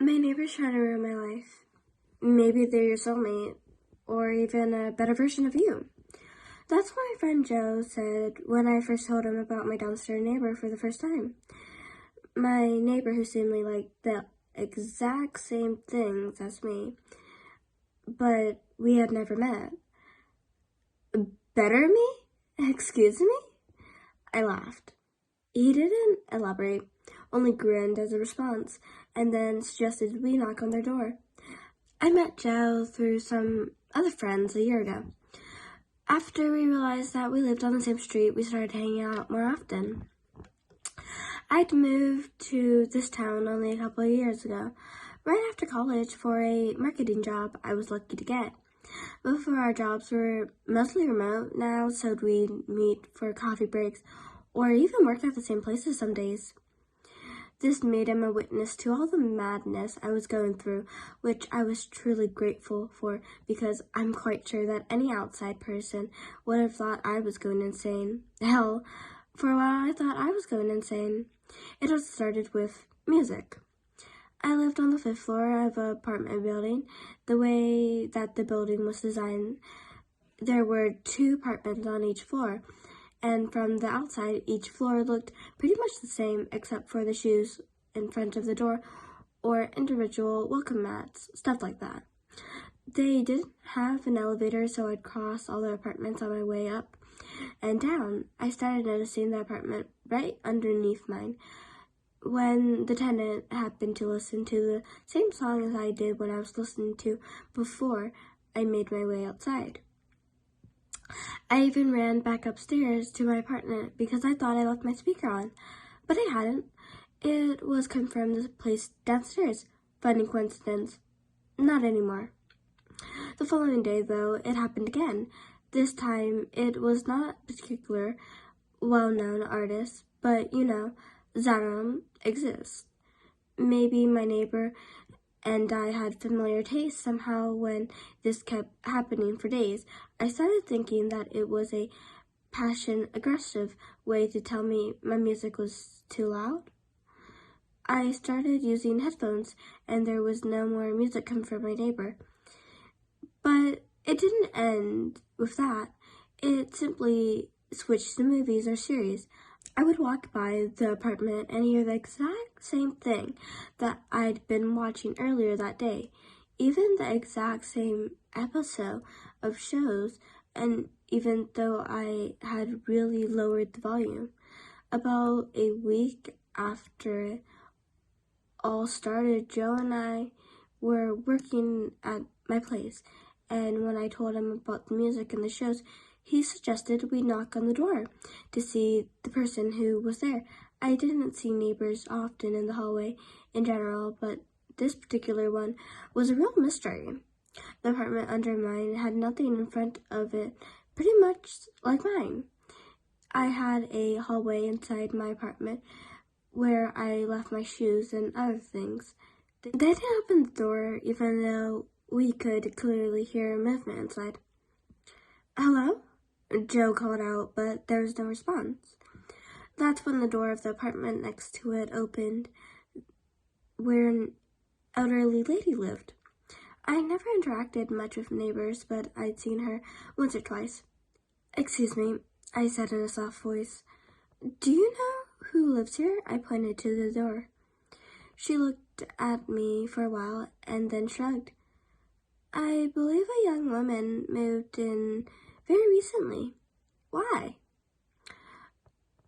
My neighbor's trying to ruin my life. Maybe they're your soulmate, or even a better version of you. That's what my friend Joe said when I first told him about my downstairs neighbor for the first time. My neighbor who seemingly liked the exact same things as me, but we had never met. Better me? Excuse me? I laughed. He didn't elaborate, only grinned as a response, and then suggested we knock on their door. I met Joe through some other friends a year ago. After we realized that we lived on the same street, we started hanging out more often. I'd moved to this town only a couple of years ago, right after college for a marketing job I was lucky to get. Before, our jobs were mostly remote now, so we'd meet for coffee breaks or even work at the same places some days. This made him a witness to all the madness I was going through, which I was truly grateful for because I'm quite sure that any outside person would have thought I was going insane. Hell, for a while I thought I was going insane. It all started with music. I lived on the 5th floor of an apartment building. The way that the building was designed, there were 2 apartments on each floor, and from the outside, each floor looked pretty much the same except for the shoes in front of the door or individual welcome mats, stuff like that. They didn't have an elevator, so I'd cross all the apartments on my way up and down. I started noticing the apartment right underneath mine when the tenant happened to listen to the same song as I did when I was listening to before I made my way outside. I even ran back upstairs to my apartment because I thought I left my speaker on, but I hadn't. It was coming from the place downstairs. Funny coincidence. Not anymore. The following day, though, it happened again. This time, it was not a particular well-known artist, but, Zaram exists. Maybe my neighbor and I had familiar tastes somehow. When this kept happening for days, I started thinking that it was a passion-aggressive way to tell me my music was too loud. I started using headphones, and there was no more music coming from my neighbor. But it didn't end with that. It simply switched to movies or series. I would walk by the apartment and hear the exact same thing that I'd been watching earlier that day, even the exact same episode of shows, and even though I had really lowered the volume. About a week after it all started, Joe and I were working at my place, and when I told him about the music and the shows, he suggested we knock on the door to see the person who was there. I didn't see neighbors often in the hallway in general, but this particular one was a real mystery. The apartment under mine had nothing in front of it, pretty much like mine. I had a hallway inside my apartment where I left my shoes and other things. They didn't open the door even though we could clearly hear movement inside. "Hello?" Joe called out, but there was no response. That's when the door of the apartment next to it opened, where an elderly lady lived. I never interacted much with neighbors, but I'd seen her once or twice. "Excuse me," I said in a soft voice. "Do you know who lives here?" I pointed to the door. She looked at me for a while and then shrugged. "I believe a young woman moved in very recently. Why?"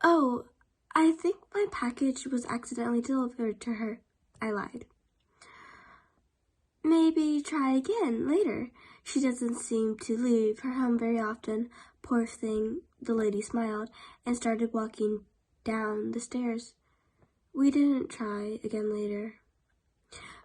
"Oh, I think my package was accidentally delivered to her," I lied. "Maybe try again later. She doesn't seem to leave her home very often. Poor thing." The lady smiled and started walking down the stairs. We didn't try again later.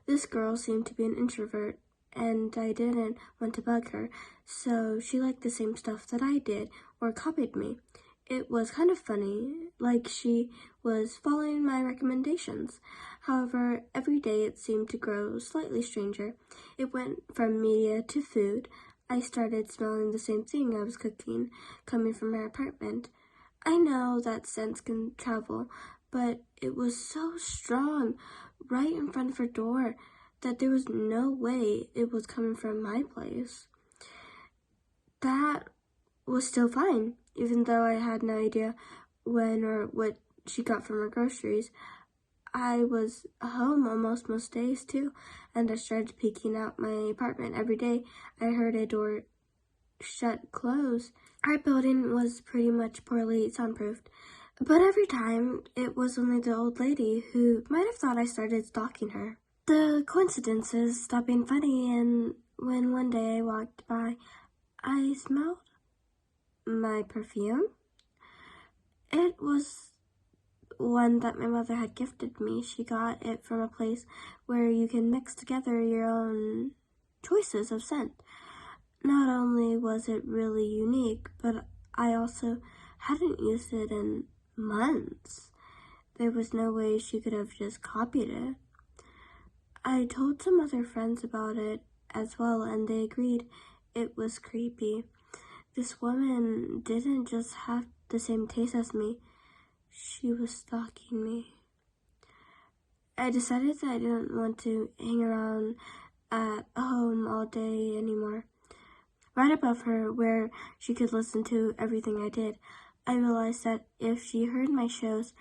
This girl seemed to be an introvert, and I didn't want to bug her, so she liked the same stuff that I did, or copied me. It was kind of funny, like she was following my recommendations. However, every day it seemed to grow slightly stranger. It went from media to food. I started smelling the same thing I was cooking, coming from her apartment. I know that scents can travel, but it was so strong, right in front of her door. that there was no way it was coming from my place. That was still fine, even though I had no idea when or what she got from her groceries. I was home almost most days too, and I started peeking out my apartment every day. I heard a door shut close. Our building was pretty much poorly soundproofed, but every time it was only the old lady who might have thought I started stalking her. The coincidences stopped being funny, and when one day I walked by, I smelled my perfume. It was one that my mother had gifted me. She got it from a place where you can mix together your own choices of scent. Not only was it really unique, but I also hadn't used it in months. There was no way she could have just copied it. I told some other friends about it as well, and they agreed it was creepy. This woman didn't just have the same taste as me. She was stalking me. I decided that I didn't want to hang around at home all day anymore. Right above her, where she could listen to everything I did, I realized that if she heard my shows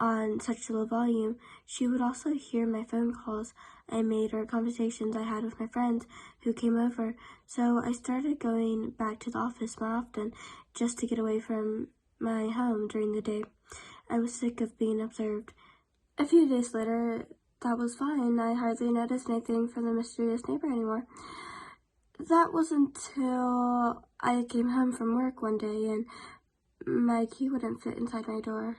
on such low volume, she would also hear my phone calls I made or conversations I had with my friends who came over. So I started going back to the office more often just to get away from my home during the day. I was sick of being observed. A few days later, that was fine. I hardly noticed anything from the mysterious neighbor anymore. That was until I came home from work one day and my key wouldn't fit inside my door.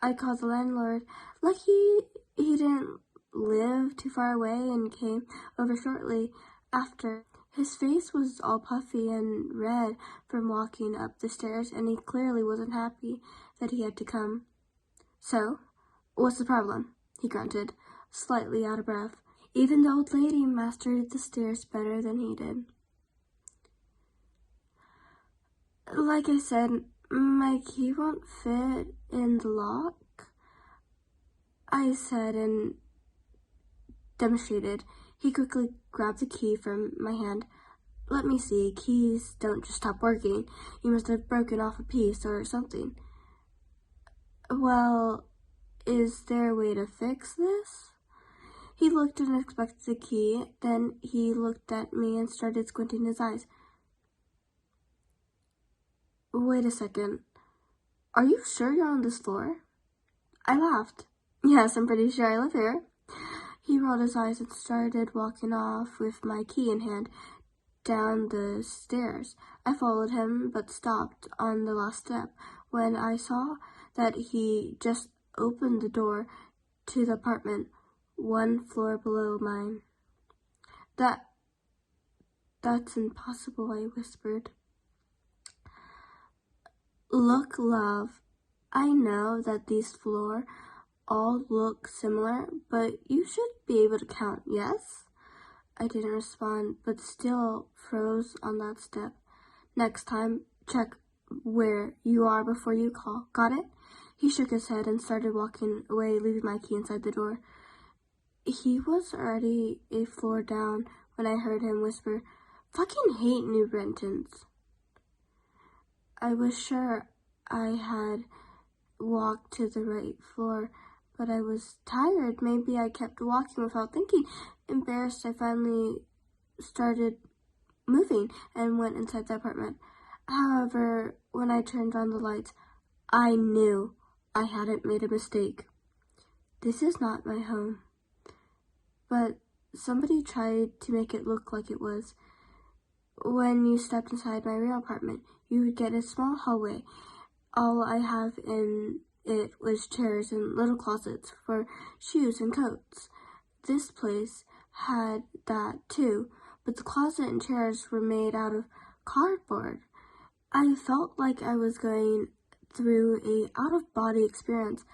I called the landlord. Lucky he didn't live too far away and came over shortly after. His face was all puffy and red from walking up the stairs, and he clearly wasn't happy that he had to come. "So, what's the problem?" he grunted, slightly out of breath. Even the old lady mastered the stairs better than he did. "Like I said, my key won't fit in the lock," I said and demonstrated. He quickly grabbed the key from my hand. "Let me see. Keys don't just stop working. You must have broken off a piece or something." "Well, is there a way to fix this?" He looked and inspected the key. Then he looked at me and started squinting his eyes. "Wait a second. Are you sure you're on this floor?" I laughed. "Yes, I'm pretty sure I live here." He rolled his eyes and started walking off with my key in hand down the stairs. I followed him, but stopped on the last step when I saw that he just opened the door to the apartment one floor below mine. That's impossible," I whispered. "Look, love, I know that these floors all look similar, but you should be able to count, yes?" I didn't respond, but still froze on that step. "Next time, check where you are before you call. Got it?" He shook his head and started walking away, leaving my key inside the door. He was already a floor down when I heard him whisper, "Fucking hate New Brentons." I was sure I had walked to the right floor, but I was tired. Maybe I kept walking without thinking. Embarrassed, I finally started moving and went inside the apartment. However, when I turned on the lights, I knew I hadn't made a mistake. This is not my home. But somebody tried to make it look like it was. When you stepped inside my real apartment, you would get a small hallway. All I have in it was chairs and little closets for shoes and coats. This place had that too, but the closet and chairs were made out of cardboard. I felt like I was going through a out-of-body experience.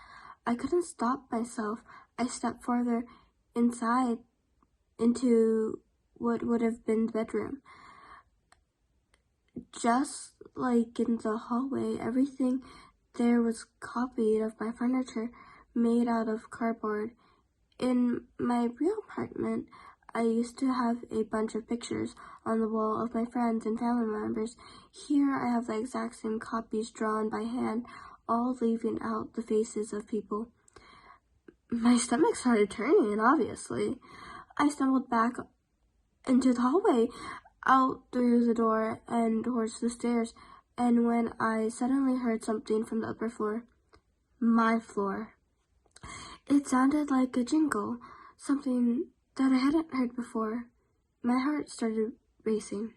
I couldn't stop myself. I stepped farther inside into what would have been the bedroom. Just like in the hallway, everything there was copied of my furniture, made out of cardboard. In my real apartment, I used to have a bunch of pictures on the wall of my friends and family members. Here I have the exact same copies drawn by hand, all leaving out the faces of people. My stomach started turning, obviously. I stumbled back into the hallway, out through the door and towards the stairs, and when I suddenly heard something from the upper floor. My floor. It sounded like a jingle, something that I hadn't heard before. My heart started racing.